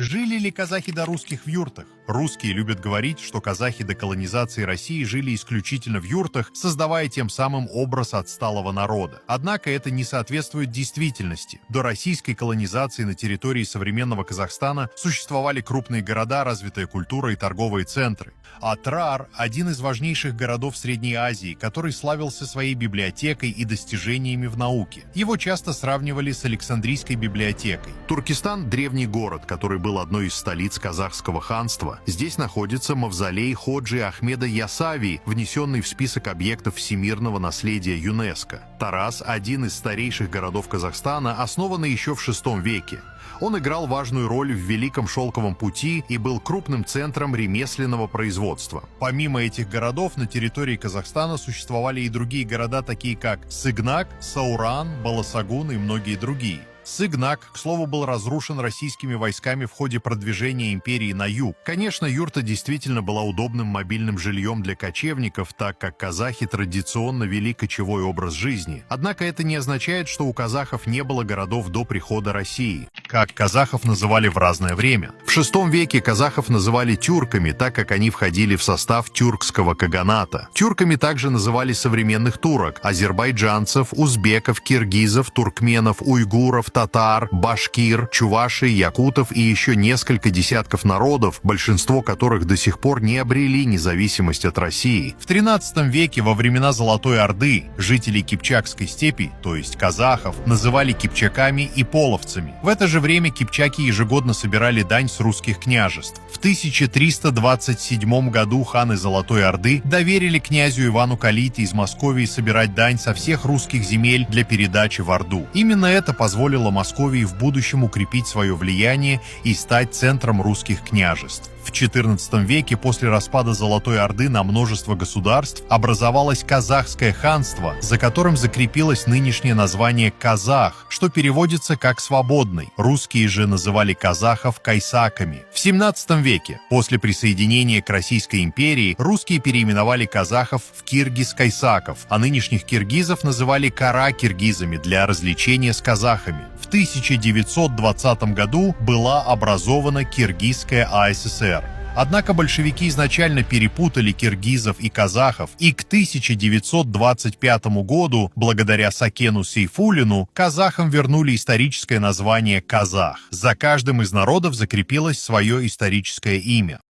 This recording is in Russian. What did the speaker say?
Жили ли казахи до русских в юртах? Русские любят говорить, что казахи до колонизации России жили исключительно в юртах, создавая тем самым образ отсталого народа. Однако это не соответствует действительности. До российской колонизации на территории современного Казахстана существовали крупные города, развитая культура и торговые центры. Атрар – один из важнейших городов Средней Азии, который славился своей библиотекой и достижениями в науке. Его часто сравнивали с Александрийской библиотекой. Туркестан – древний город, который был одной из столиц казахского ханства. Здесь находится мавзолей Ходжи Ахмеда Ясави, внесенный в список объектов всемирного наследия ЮНЕСКО. Тараз – один из старейших городов Казахстана, основанный еще в VI веке. Он играл важную роль в Великом Шелковом пути и был крупным центром ремесленного производства. Помимо этих городов, на территории Казахстана существовали и другие города, такие как Сыгнак, Сауран, Баласагун и многие другие. Сыгнак, к слову, был разрушен российскими войсками в ходе продвижения империи на юг. Конечно, юрта действительно была удобным мобильным жильем для кочевников, так как казахи традиционно вели кочевой образ жизни. Однако это не означает, что у казахов не было городов до прихода России. Как казахов называли в разное время. В VI веке казахов называли тюрками, так как они входили в состав тюркского каганата. Тюрками также называли современных турок, азербайджанцев, узбеков, киргизов, туркменов, уйгуров, татар, башкир, чувашей, якутов и еще несколько десятков народов, большинство которых до сих пор не обрели независимость от России. В XIII веке, во времена Золотой Орды, жителей Кипчакской степи, то есть казахов, называли кипчаками и половцами. В это же время кипчаки ежегодно собирали дань с русских княжеств. В 1327 году ханы Золотой Орды доверили князю Ивану Калите из Московии собирать дань со всех русских земель для передачи в Орду. Именно это позволило Московии в будущем укрепить свое влияние и стать центром русских княжеств. В XIV веке после распада Золотой Орды на множество государств образовалось Казахское ханство, за которым закрепилось нынешнее название «Казах», что переводится как «свободный». Русские же называли казахов кайсаками. В XVII веке, после присоединения к Российской империи, русские переименовали казахов в киргиз-кайсаков, а нынешних киргизов называли кара-киргизами для развлечения с казахами. В 1920 году была образована Киргизская АССР. Однако большевики изначально перепутали киргизов и казахов, и к 1925 году, благодаря Сакену Сейфуллину, казахам вернули историческое название «казах». За каждым из народов закрепилось свое историческое имя.